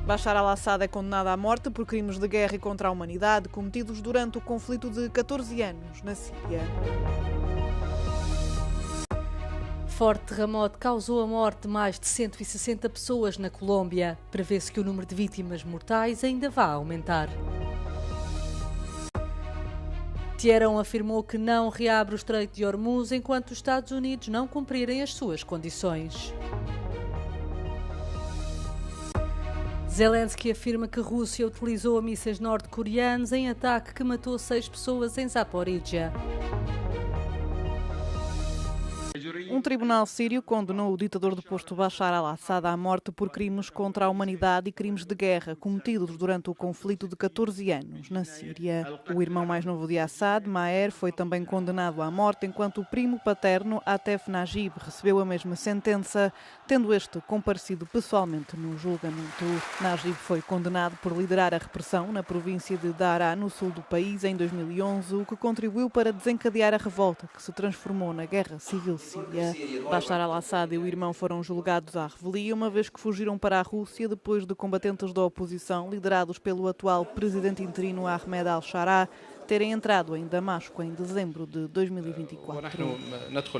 Bashar al-Assad é condenado à morte por crimes de guerra e contra a humanidade cometidos durante o conflito de 14 anos na Síria. Forte terremoto causou a morte de mais de 160 pessoas na Colômbia. Prevê-se que o número de vítimas mortais ainda vá aumentar. Teherão afirmou que não reabre o Estreito de Hormuz enquanto os Estados Unidos não cumprirem as suas condições. Zelensky afirma que a Rússia utilizou mísseis norte-coreanos em ataque que matou 6 pessoas em Zaporizhia. Um tribunal sírio condenou o ditador deposto Bashar al-Assad à morte por crimes contra a humanidade e crimes de guerra cometidos durante o conflito de 14 anos na Síria. O irmão mais novo de Assad, Maher, foi também condenado à morte, enquanto o primo paterno, Atef Najib, recebeu a mesma sentença, tendo este comparecido pessoalmente no julgamento. Najib foi condenado por liderar a repressão na província de Daraa, no sul do país, em 2011, o que contribuiu para desencadear a revolta que se transformou na Guerra Civil Síria. Bashar al-Assad e o irmão foram julgados à revelia, uma vez que fugiram para a Rússia depois de combatentes da oposição, liderados pelo atual presidente interino Ahmed al-Sharaa, terem entrado em Damasco em dezembro de 2024.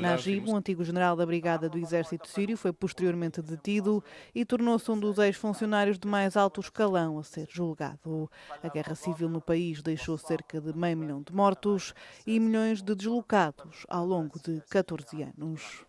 Najib, um antigo general da Brigada do Exército Sírio, foi posteriormente detido e tornou-se um dos ex-funcionários de mais alto escalão a ser julgado. A guerra civil no país deixou cerca de 500 mil de mortos e milhões de deslocados ao longo de 14 anos.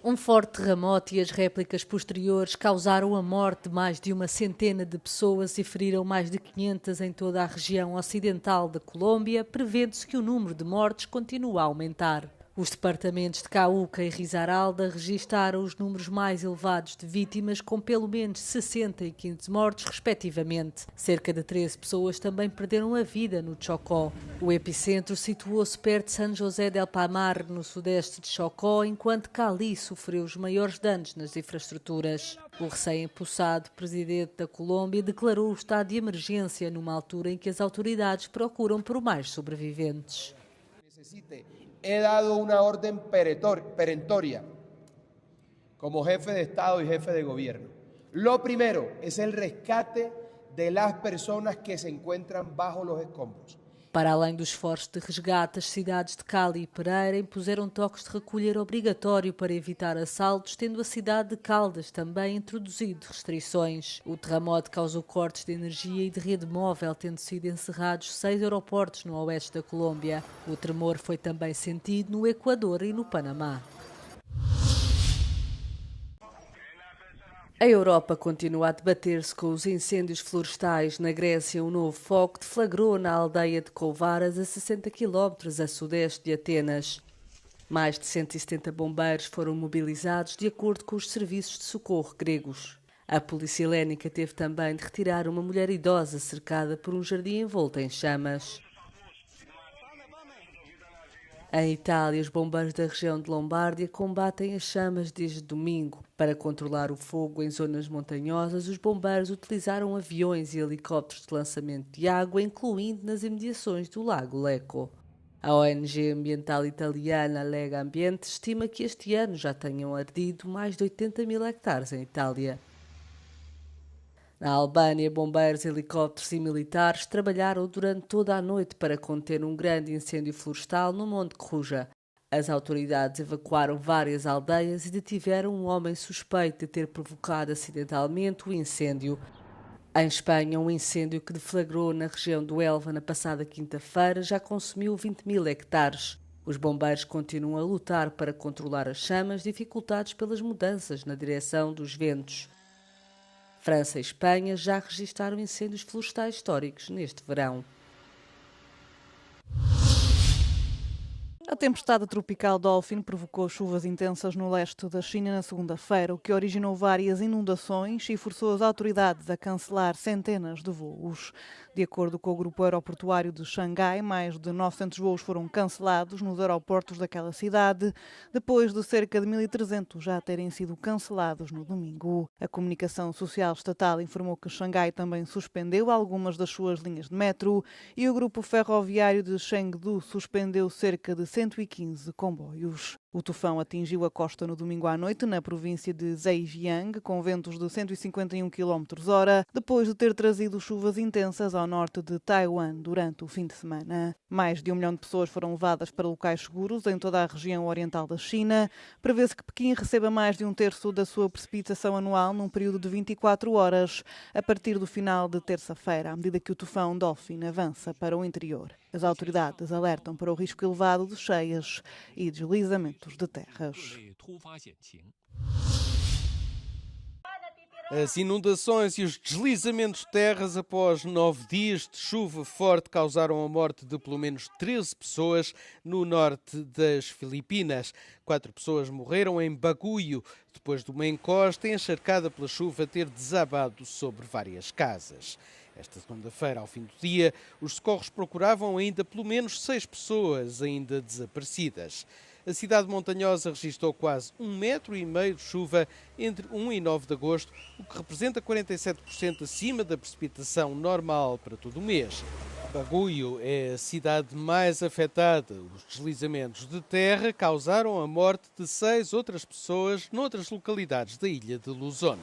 Um forte terremoto e as réplicas posteriores causaram a morte de mais de uma centena de pessoas e feriram mais de 500 em toda a região ocidental da Colômbia, prevendo-se que o número de mortes continue a aumentar. Os departamentos de Cauca e Risaralda registaram os números mais elevados de vítimas, com pelo menos 60 e 15 mortos, respectivamente. Cerca de 13 pessoas também perderam a vida no Chocó. O epicentro situou-se perto de San José del Palmar, no sudeste de Chocó, enquanto Cali sofreu os maiores danos nas infraestruturas. O recém-empossado presidente da Colômbia declarou o estado de emergência numa altura em que as autoridades procuram por mais sobreviventes. He dado una orden perentoria como jefe de Estado y jefe de gobierno. Lo primero es el rescate de las personas que se encuentran bajo los escombros. Para além dos esforços de resgate, as cidades de Cali e Pereira impuseram toques de recolher obrigatório para evitar assaltos, tendo a cidade de Caldas também introduzido restrições. O terremoto causou cortes de energia e de rede móvel, tendo sido encerrados 6 aeroportos no oeste da Colômbia. O tremor foi também sentido no Equador e no Panamá. A Europa continua a debater-se com os incêndios florestais. Na Grécia, um novo foco deflagrou na aldeia de Kouvaras, a 60 km a sudeste de Atenas. Mais de 170 bombeiros foram mobilizados de acordo com os serviços de socorro gregos. A polícia helénica teve também de retirar uma mulher idosa cercada por um jardim envolto em chamas. Em Itália, os bombeiros da região de Lombardia combatem as chamas desde domingo. Para controlar o fogo em zonas montanhosas, os bombeiros utilizaram aviões e helicópteros de lançamento de água, incluindo nas imediações do Lago Lecco. A ONG ambiental italiana Lega Ambiente estima que este ano já tenham ardido mais de 80 mil hectares em Itália. Na Albânia, bombeiros, helicópteros e militares trabalharam durante toda a noite para conter um grande incêndio florestal no Monte Ruja. As autoridades evacuaram várias aldeias e detiveram um homem suspeito de ter provocado acidentalmente o incêndio. Em Espanha, um incêndio que deflagrou na região do Elva na passada quinta-feira já consumiu 20 mil hectares. Os bombeiros continuam a lutar para controlar as chamas, dificultados pelas mudanças na direção dos ventos. França e Espanha já registaram incêndios florestais históricos neste verão. A tempestade tropical Dolphin provocou chuvas intensas no leste da China na segunda-feira, o que originou várias inundações e forçou as autoridades a cancelar centenas de voos. De acordo com o grupo aeroportuário de Xangai, mais de 900 voos foram cancelados nos aeroportos daquela cidade, depois de cerca de 1.300 já terem sido cancelados no domingo. A comunicação social estatal informou que Xangai também suspendeu algumas das suas linhas de metro e o grupo ferroviário de Chengdu suspendeu cerca de 115 comboios. O tufão atingiu a costa no domingo à noite, na província de Zhejiang, com ventos de 151 km/h, depois de ter trazido chuvas intensas ao norte de Taiwan durante o fim de semana. Mais de 1 milhão de pessoas foram levadas para locais seguros em toda a região oriental da China. Prevê-se que Pequim receba mais de 1/3 da sua precipitação anual num período de 24 horas, a partir do final de terça-feira, à medida que o tufão Dolphin avança para o interior. As autoridades alertam para o risco elevado de cheias e deslizamentos de terras. As inundações e os deslizamentos de terras após 9 dias de chuva forte causaram a morte de pelo menos 13 pessoas no norte das Filipinas. 4 pessoas morreram em Baguio, depois de uma encosta encharcada pela chuva ter desabado sobre várias casas. Esta segunda-feira, ao fim do dia, os socorros procuravam ainda pelo menos 6 pessoas ainda desaparecidas. A cidade montanhosa registrou quase 1,5 metro de chuva entre 1 e 9 de agosto, o que representa 47% acima da precipitação normal para todo o mês. Baguio é a cidade mais afetada. Os deslizamentos de terra causaram a morte de 6 outras pessoas noutras localidades da ilha de Luzon.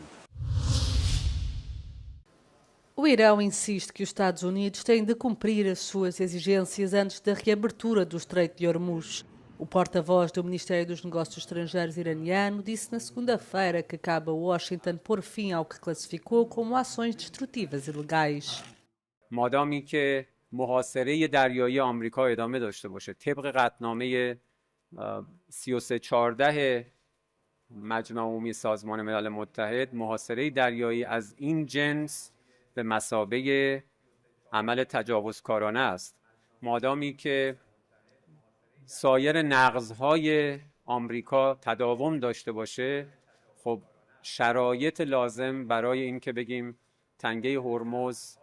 O Irão insiste que os Estados Unidos têm de cumprir as suas exigências antes da reabertura do Estreito de Hormuz. O porta-voz do Ministério dos Negócios Estrangeiros iraniano disse na segunda-feira que cabe a Washington pôr fim ao que classificou como ações destrutivas ilegais. مادامی که محاصره دریایی آمریکا ادامه داشته باشه طبق قطعنامه 3314 مجمع عمومی سازمان ملل متحد محاصره دریایی از این جنس به مثابه عمل تجاوزکارانه است. مادامی که سایر نقض‌های آمریکا تداوم داشته باشه، خب شرایط لازم برای این که بگیم تنگه هرمز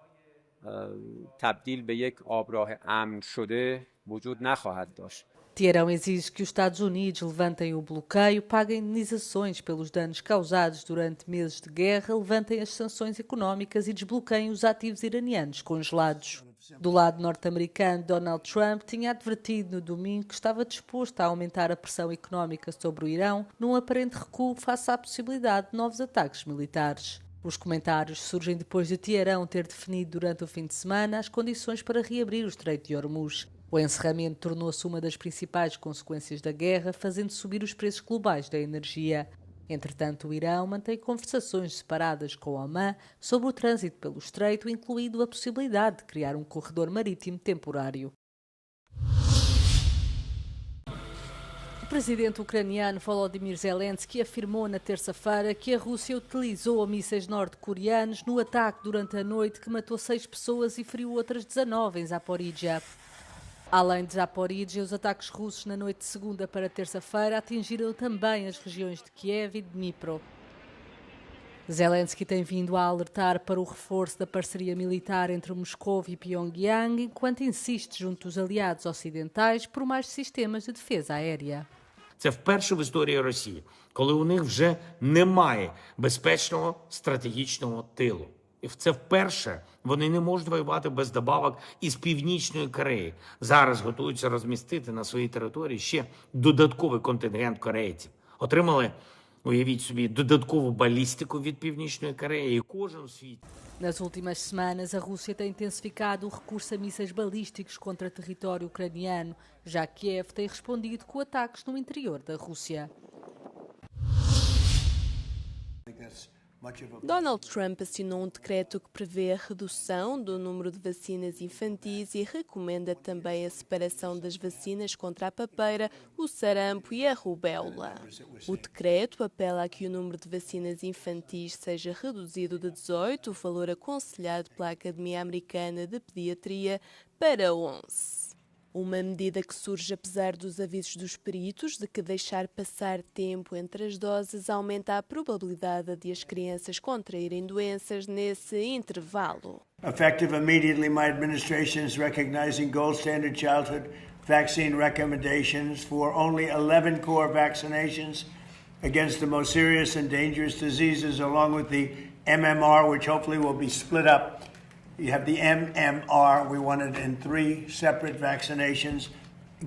تبدیل به یک آبراه امن شده وجود نخواهد داشت. Teherão exige que os Estados Unidos levantem o bloqueio, paguem indenizações pelos danos causados durante meses de guerra, levantem as sanções económicas e desbloqueiem os ativos iranianos congelados. Do lado norte-americano, Donald Trump tinha advertido no domingo que estava disposto a aumentar a pressão económica sobre o Irão num aparente recuo face à possibilidade de novos ataques militares. Os comentários surgem depois de Teherão ter definido durante o fim de semana as condições para reabrir o Estreito de Hormuz. O encerramento tornou-se uma das principais consequências da guerra, fazendo subir os preços globais da energia. Entretanto, o Irão mantém conversações separadas com Omã sobre o trânsito pelo Estreito, incluindo a possibilidade de criar um corredor marítimo temporário. O presidente ucraniano Volodymyr Zelensky afirmou na terça-feira que a Rússia utilizou mísseis norte-coreanos no ataque durante a noite que matou 6 pessoas e feriu outras 19 em Zaporizhia. Além de Zaporizhia, os ataques russos na noite de segunda para terça-feira atingiram também as regiões de Kiev e Dnipro. Zelensky tem vindo a alertar para o reforço da parceria militar entre Moscou e Pyongyang, enquanto insiste junto dos aliados ocidentais por mais sistemas de defesa aérea. Це вперше в історії Росії, коли у них вже немає безпечного стратегічного тилу. І це вперше вони не можуть воювати без добавок із Північної Кореї. Зараз готуються розмістити на своїй території ще додатковий контингент корейців. Отримали, уявіть собі, додаткову балістику від Північної Кореї. І кожен у світі. Nas últimas semanas, a Rússia tem intensificado o recurso a mísseis balísticos contra território ucraniano, já Kiev tem respondido com ataques no interior da Rússia. Donald Trump assinou decreto que prevê a redução do número de vacinas infantis e recomenda também a separação das vacinas contra a papeira, o sarampo e a rubéola. O decreto apela a que o número de vacinas infantis seja reduzido de 18, o valor aconselhado pela Academia Americana de Pediatria, para 11. Uma medida que surge apesar dos avisos dos peritos de que deixar passar tempo entre as doses aumenta a probabilidade de as crianças contraírem doenças nesse intervalo. Effective immediately, my administration is recognizing gold standard childhood vaccine recommendations for only 11 core vaccinations against the most serious and dangerous diseases, along with the MMR, which hopefully will be split up. You have the MMR, we want it in 3 separate vaccinations,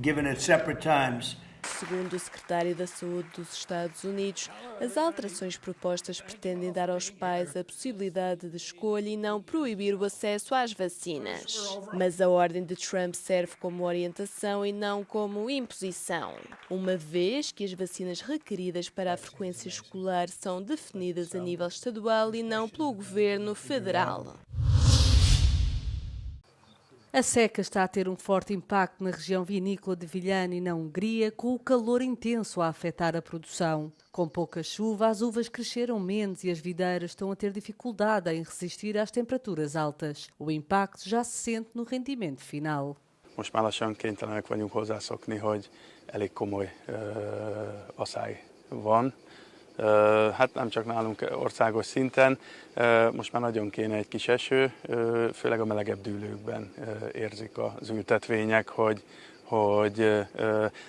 given at separate times. Segundo o secretário da Saúde dos Estados Unidos, as alterações propostas pretendem dar aos pais a possibilidade de escolha e não proibir o acesso às vacinas. Mas a ordem de Trump serve como orientação e não como imposição, uma vez que as vacinas requeridas para a frequência escolar são definidas a nível estadual e não pelo governo federal. A seca está a ter um forte impacto na região vinícola de Vilhena e na Hungria, com o calor intenso a afetar a produção. Com pouca chuva, as uvas cresceram menos e as videiras estão a ter dificuldade em resistir às temperaturas altas. O impacto já se sente no rendimento final. Most már lassan kénytelenek vagyunk hozzászokni, hogy elég komoly asszály van. Hát nem csak nálunk országos szinten, most már nagyon kéne egy kis eső, főleg a melegebb dűlőkben érzik az ültetvények, hogy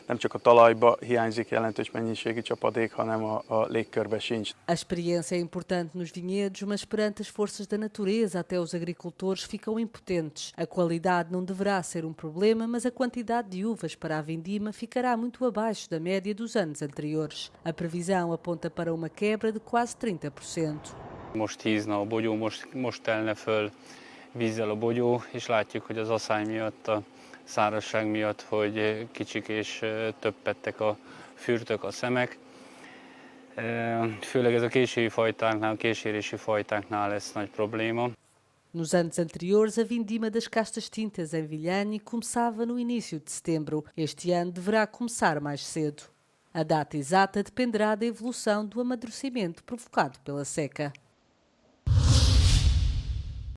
nem csak a talajba hiányzik jelentős mennyiségű csapadék, hanem a légkörbe sincs. A experiência é importante nos vinhedos, mas perante as forças da natureza, até os agricultores ficam impotentes. A qualidade não deverá ser um problema, mas a quantidade de uvas para a vindima ficará muito abaixo da média dos anos anteriores. A previsão aponta para uma quebra de quase 30%. Most hízna a bogyó, most telne föl vízzel a bogyó, és látjuk, hogy az asszály miatt, a szárazság miatt, hogy kicsik és többettek a fürtök, a szemek. Főleg ez a késői fajtáknál, késérési fajtáknál lesz nagy probléma. Nos anos anteriores, a vindima das castas tintas em Vilhena começava no início de setembro. Este ano deverá começar mais cedo. A data exata dependerá da evolução do amadurecimento provocado pela seca.